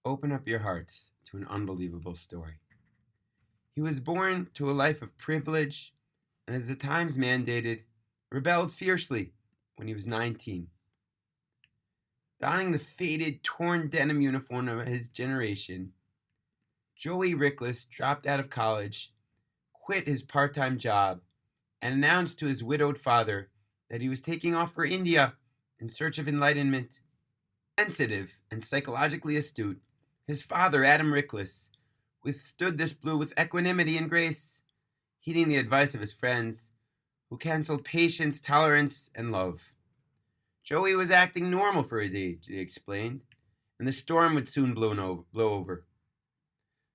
open up your hearts to an unbelievable story. He was born to a life of privilege and, as the times mandated, rebelled fiercely when he was 19. Donning the faded, torn denim uniform of his generation, Joey Rickless dropped out of college, quit his part-time job, and announced to his widowed father that he was taking off for India in search of enlightenment. Sensitive and psychologically astute, his father, Adam Rickless, withstood this blow with equanimity and grace, heeding the advice of his friends, who counseled patience, tolerance, and love. Joey was acting normal for his age, they explained, and the storm would soon blow over.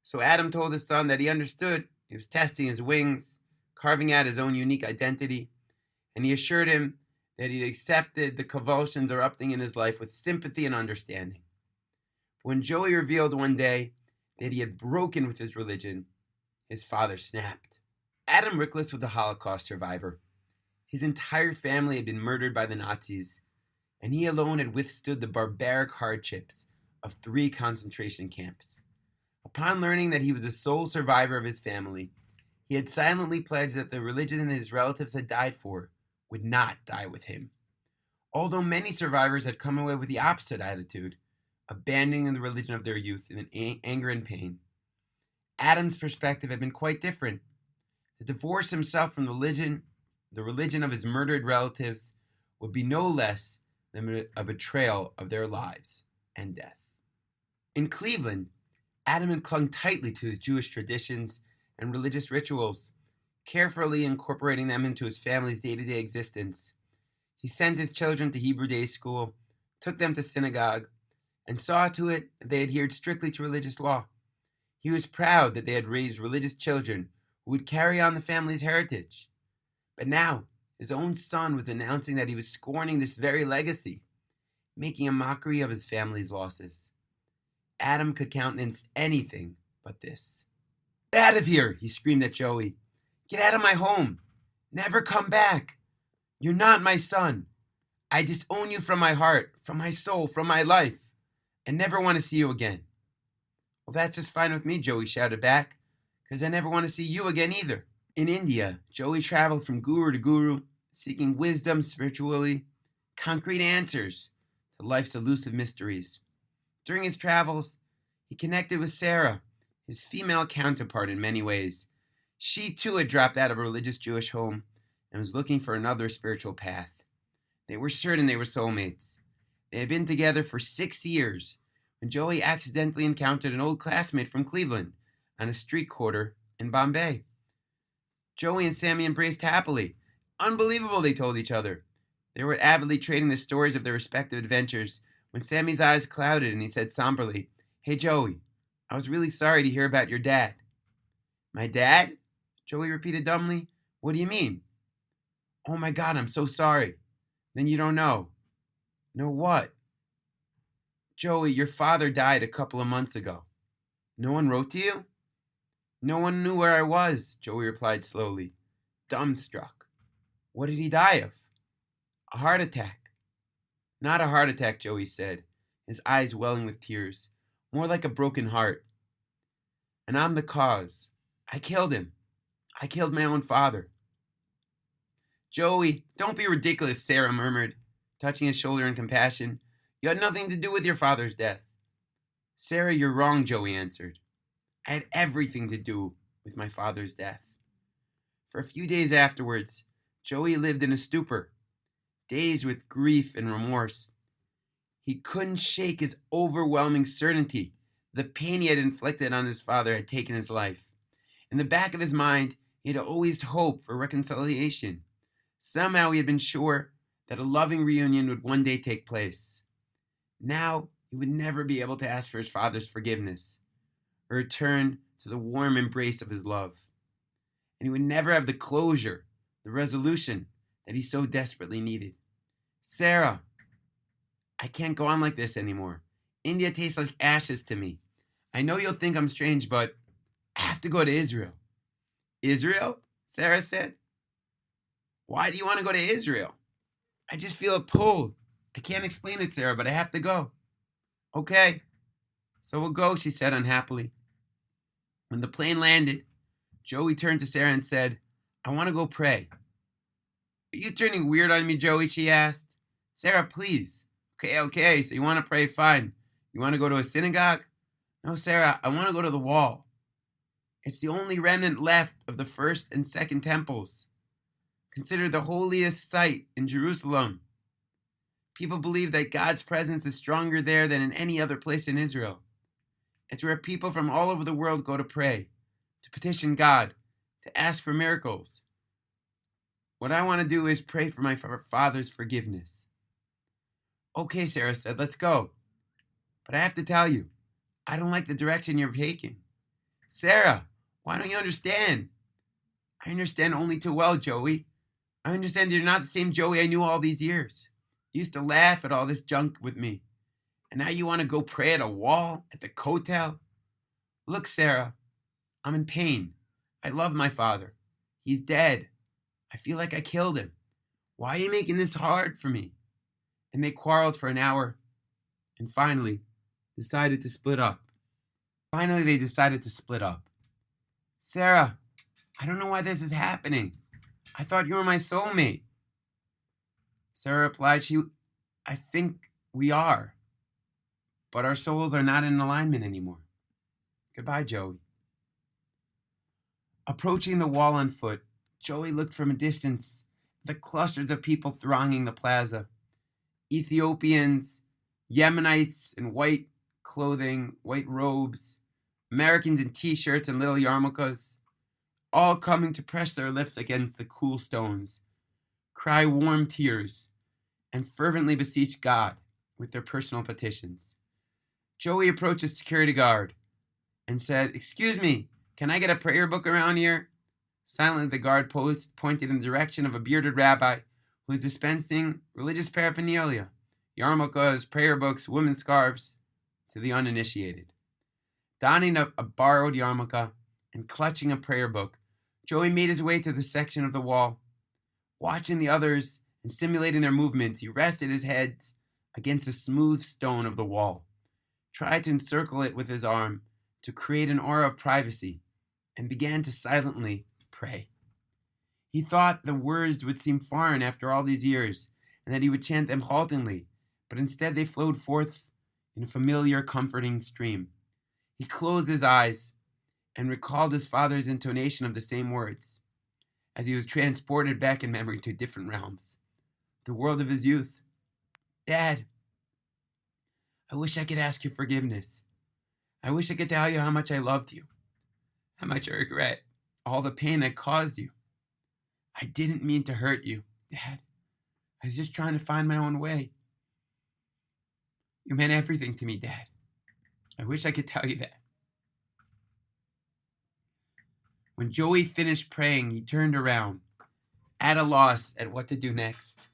So Adam told his son that he understood he was testing his wings, carving out his own unique identity, and he assured him that he'd accepted the convulsions erupting in his life with sympathy and understanding. When Joey revealed one day that he had broken with his religion, his father snapped. Adam Rickless was a Holocaust survivor. His entire family had been murdered by the Nazis, and he alone had withstood the barbaric hardships of 3 concentration camps. Upon learning that he was the sole survivor of his family, he had silently pledged that the religion his relatives had died for would not die with him. Although many survivors had come away with the opposite attitude, abandoning the religion of their youth in anger and pain, Adam's perspective had been quite different. To divorce himself from the religion of his murdered relatives, would be no less than a betrayal of their lives and death. In Cleveland, Adam had clung tightly to his Jewish traditions and religious rituals, carefully incorporating them into his family's day-to-day existence. He sent his children to Hebrew day school, took them to synagogue, and saw to it that they adhered strictly to religious law. He was proud that they had raised religious children who would carry on the family's heritage. But now, his own son was announcing that he was scorning this very legacy, making a mockery of his family's losses. Adam could countenance anything but this. "Get out of here," he screamed at Joey. "Get out of my home. Never come back. You're not my son. I disown you from my heart, from my soul, from my life, and never want to see you again." "Well, that's just fine with me," Joey shouted back, "because I never want to see you again either." In India, Joey traveled from guru to guru, seeking wisdom, spiritually, concrete answers to life's elusive mysteries. During his travels, he connected with Sarah, his female counterpart in many ways. She too had dropped out of a religious Jewish home and was looking for another spiritual path. They were certain they were soulmates. They had been together for 6 years when Joey accidentally encountered an old classmate from Cleveland on a street corner in Bombay. Joey and Sammy embraced happily. "Unbelievable," they told each other. They were avidly trading the stories of their respective adventures when Sammy's eyes clouded and he said somberly, "Hey Joey, I was really sorry to hear about your dad." "My dad?" Joey repeated dumbly. "What do you mean?" "Oh my God, I'm so sorry." "Then you don't know." "Know what?" "Joey, your father died a couple of months ago." "No one wrote to you?" "No one knew where I was," Joey replied slowly, dumbstruck. "What did he die of?" "A heart attack." "Not a heart attack," Joey said, his eyes welling with tears. "More like a broken heart. And I'm the cause. I killed him. I killed my own father." "Joey, don't be ridiculous," Sarah murmured, touching his shoulder in compassion. "You had nothing to do with your father's death." "Sarah, you're wrong," Joey answered. "I had everything to do with my father's death." For a few days afterwards, Joey lived in a stupor, dazed with grief and remorse. He couldn't shake his overwhelming certainty the pain he had inflicted on his father had taken his life. In the back of his mind, he had always hoped for reconciliation. Somehow he had been sure that a loving reunion would one day take place. Now he would never be able to ask for his father's forgiveness, or return to the warm embrace of his love. And he would never have the closure, the resolution that he so desperately needed. "Sarah, I can't go on like this anymore. India tastes like ashes to me. I know you'll think I'm strange, but I have to go to Israel." "Israel?" Sarah said. "Why do you want to go to Israel?" "I just feel a pull. I can't explain it, Sarah, but I have to go." "Okay." So we'll go, she said unhappily. When the plane landed, Joey turned to Sarah and said, I want to go pray. Are you turning weird on me, Joey? She asked. Sarah, please. Okay, so you want to pray? Fine. You want to go to a synagogue? No, Sarah, I want to go to the wall. It's the only remnant left of the first and second temples, considered the holiest site in Jerusalem. People believe that God's presence is stronger there than in any other place in Israel. It's where people from all over the world go to pray, to petition God, to ask for miracles. What I want to do is pray for my father's forgiveness. Okay, Sarah said, let's go. But I have to tell you, I don't like the direction you're taking. Sarah, why don't you understand? I understand only too well, Joey. I understand you're not the same Joey I knew all these years. You used to laugh at all this junk with me. And now you want to go pray at a wall at the Kotel? Look, Sarah, I'm in pain. I love my father. He's dead. I feel like I killed him. Why are you making this hard for me? And they quarreled for an hour and finally decided to split up. Sarah, I don't know why this is happening. I thought you were my soulmate. Sarah replied, I think we are. But our souls are not in alignment anymore. Goodbye, Joey. Approaching the wall on foot, Joey looked from a distance at the clusters of people thronging the plaza. Ethiopians, Yemenites in white clothing, white robes, Americans in t-shirts and little yarmulkes, all coming to press their lips against the cool stones, cry warm tears, and fervently beseech God with their personal petitions. Joey approached a security guard and said, "Excuse me, can I get a prayer book around here?" Silently, the guard pointed in the direction of a bearded rabbi who was dispensing religious paraphernalia, yarmulkes, prayer books, women's scarves, to the uninitiated. Donning a borrowed yarmulke and clutching a prayer book, Joey made his way to the section of the wall. Watching the others and simulating their movements, he rested his head against the smooth stone of the wall, tried to encircle it with his arm to create an aura of privacy, and began to silently pray. He thought the words would seem foreign after all these years, and that he would chant them haltingly, but instead they flowed forth in a familiar, comforting stream. He closed his eyes and recalled his father's intonation of the same words, as he was transported back in memory to different realms, the world of his youth. "Dad, I wish I could ask you forgiveness. I wish I could tell you how much I loved you, how much I regret all the pain I caused you. I didn't mean to hurt you, Dad. I was just trying to find my own way. You meant everything to me, Dad. I wish I could tell you that." When Joey finished praying, he turned around, at a loss at what to do next.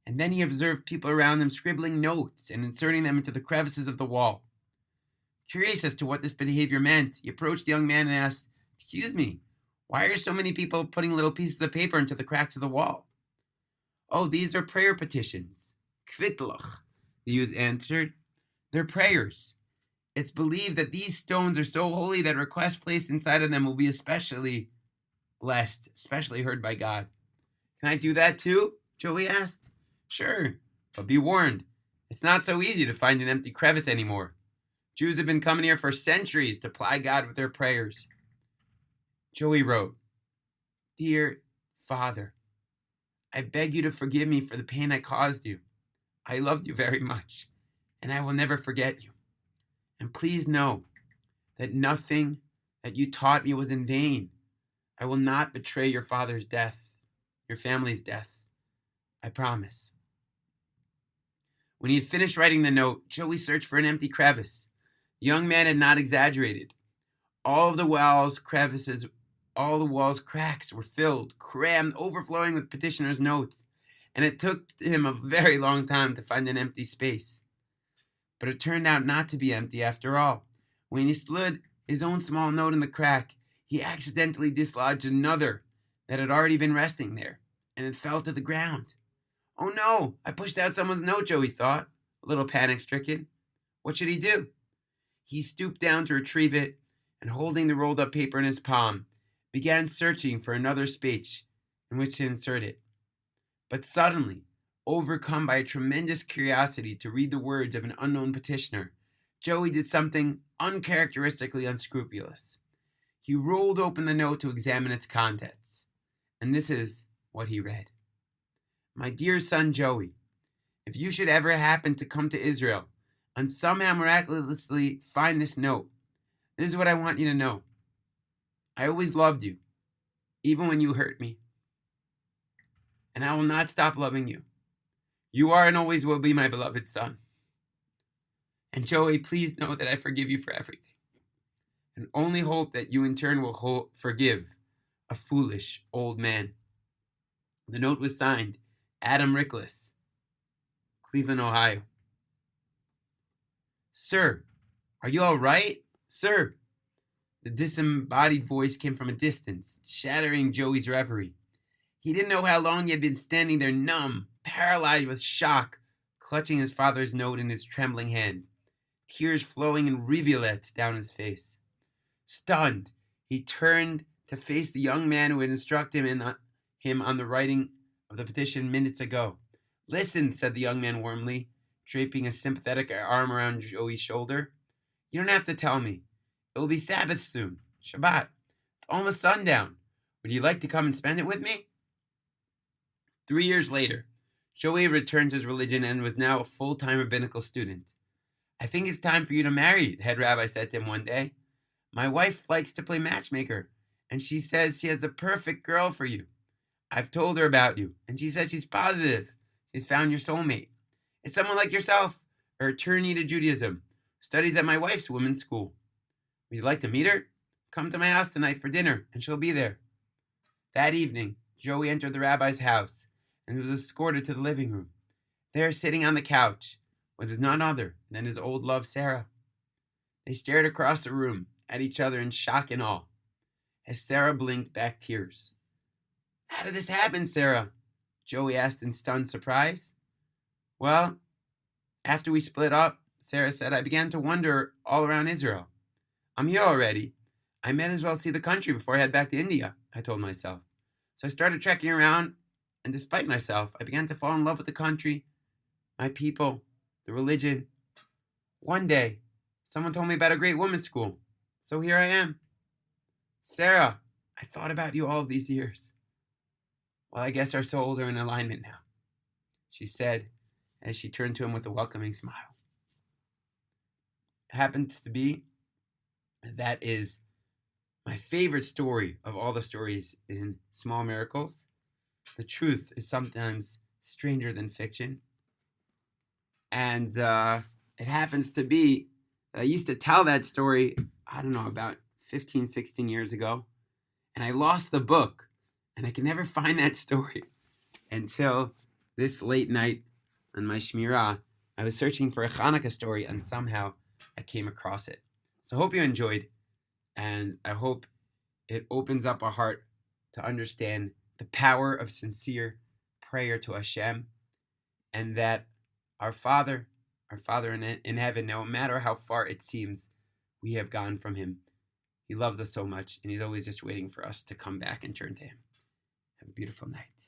And then he observed people around him scribbling notes and inserting them into the crevices of the wall. Curious as to what this behavior meant, he approached the young man and asked, "Excuse me, why are so many people putting little pieces of paper into the cracks of the wall?" "Oh, these are prayer petitions." "Kvitlach," the youth answered. "They're prayers. It's believed that these stones are so holy that requests placed inside of them will be especially blessed, especially heard by God." "Can I do that too?" Joey asked. "Sure, but be warned, it's not so easy to find an empty crevice anymore. Jews have been coming here for centuries to ply God with their prayers." Joey wrote, "Dear Father, I beg you to forgive me for the pain I caused you. I loved you very much, and I will never forget you. And please know that nothing that you taught me was in vain. I will not betray your father's death, your family's death. I promise." When he had finished writing the note, Joey searched for an empty crevice. The young man had not exaggerated. All the walls' cracks were filled, crammed, overflowing with petitioners' notes, and it took him a very long time to find an empty space. But it turned out not to be empty after all. When he slid his own small note in the crack, he accidentally dislodged another that had already been resting there, and it fell to the ground. "Oh no, I pushed out someone's note," Joey thought, a little panic-stricken. What should he do? He stooped down to retrieve it, and holding the rolled up paper in his palm, began searching for another space in which to insert it. But suddenly, overcome by a tremendous curiosity to read the words of an unknown petitioner, Joey did something uncharacteristically unscrupulous. He rolled open the note to examine its contents, and this is what he read. My dear son Joey, if you should ever happen to come to Israel and somehow miraculously find this note, this is what I want you to know. I always loved you, even when you hurt me. And I will not stop loving you. You are and always will be my beloved son. And Joey, please know that I forgive you for everything, and only hope that you in turn will forgive a foolish old man. The note was signed Adam Rickless, Cleveland, Ohio. Sir, are you all right? Sir! The disembodied voice came from a distance, shattering Joey's reverie. He didn't know how long he had been standing there numb, paralyzed with shock, clutching his father's note in his trembling hand, tears flowing in rivulets down his face. Stunned, he turned to face the young man who had instructed him on the writing of the petition minutes ago. Listen, said the young man warmly, draping a sympathetic arm around Joey's shoulder. You don't have to tell me. It will be Sabbath soon. Shabbat. It's almost sundown. Would you like to come and spend it with me? 3 years later, Joey returned to his religion and was now a full-time rabbinical student. I think it's time for you to marry, the head rabbi said to him one day. My wife likes to play matchmaker, and she says she has a perfect girl for you. I've told her about you, and she said she's positive she's found your soulmate. It's someone like yourself, a attorney to Judaism, who studies at my wife's women's school. Would you like to meet her? Come to my house tonight for dinner, and she'll be there. That evening, Joey entered the rabbi's house and was escorted to the living room. There, sitting on the couch, was none other than his old love, Sarah. They stared across the room at each other in shock and awe, as Sarah blinked back tears. How did this happen, Sarah? Joey asked in stunned surprise. Well, after we split up, Sarah said, I began to wander all around Israel. I'm here already. I might as well see the country before I head back to India, I told myself. So I started trekking around, and despite myself, I began to fall in love with the country, my people, the religion. One day, someone told me about a great women's school, so here I am. Sarah, I thought about you all of these years. Well, I guess our souls are in alignment now, she said as she turned to him with a welcoming smile. It happens to be that is my favorite story of all the stories in Small Miracles. The truth is sometimes stranger than fiction. And it happens to be that I used to tell that story, I don't know, about 15, 16 years ago. And I lost the book. And I can never find that story until this late night on my Shmirah. I was searching for a Hanukkah story and somehow I came across it. So I hope you enjoyed, and I hope it opens up our heart to understand the power of sincere prayer to Hashem, and that our Father in heaven, no matter how far it seems we have gone from Him, He loves us so much, and He's always just waiting for us to come back and turn to Him. Have a beautiful night.